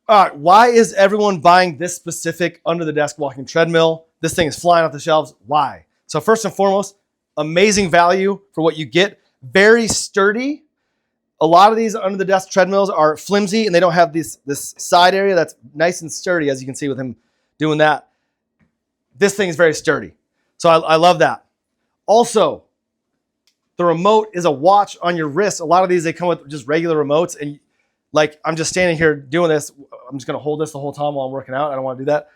All right, why is everyone buying this specific under the desk walking treadmill? This thing is flying off the shelves. Why? So first and foremost, amazing value for what you get. Very sturdy. A lot of these under the desk treadmills are flimsy and they don't have this side area that's nice and sturdy, as you can see with him doing that. This thing is very sturdy. So I love that. Also, the remote is a watch on your wrist. A lot of these, they come with just regular remotes. And like, I'm just standing here doing this. I'm just going to hold this the whole time while I'm working out. I don't want to do that.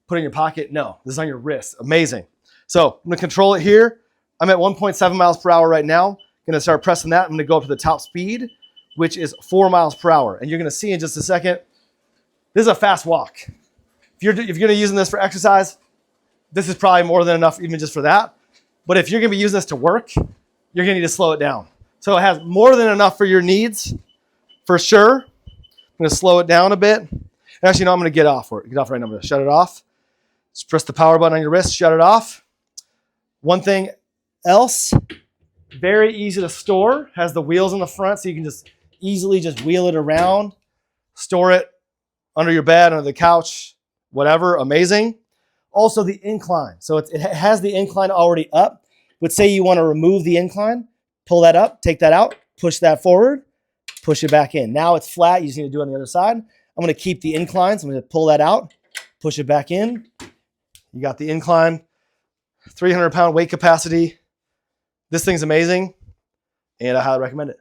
Put it in your pocket. No, this is on your wrist. Amazing. So I'm going to control it here. I'm at 1.7 miles per hour right now. Going to start pressing that. I'm going to go up to the top speed, which is 4 miles per hour. And you're going to see in just a second, this is a fast walk. If you're going to be using this for exercise, this is probably more than enough even just for that. But if you're going to be using this to work, you're going to need to slow it down. So it has more than enough for your needs, for sure. I'm going to slow it down a bit. Actually, no, I'm going to get off right now. I'm going to shut it off. Just press the power button on your wrist, shut it off. One thing else, very easy to store. Has the wheels in the front, so you can just easily just wheel it around. Store it under your bed, under the couch, whatever. Amazing. Also the incline. So it has the incline already up. But say you want to remove the incline, pull that up, take that out, push that forward, push it back in. Now it's flat. You just need to do it on the other side. I'm going to keep the incline. So I'm going to pull that out, push it back in. You got the incline, 300-pound weight capacity. This thing's amazing, and I highly recommend it.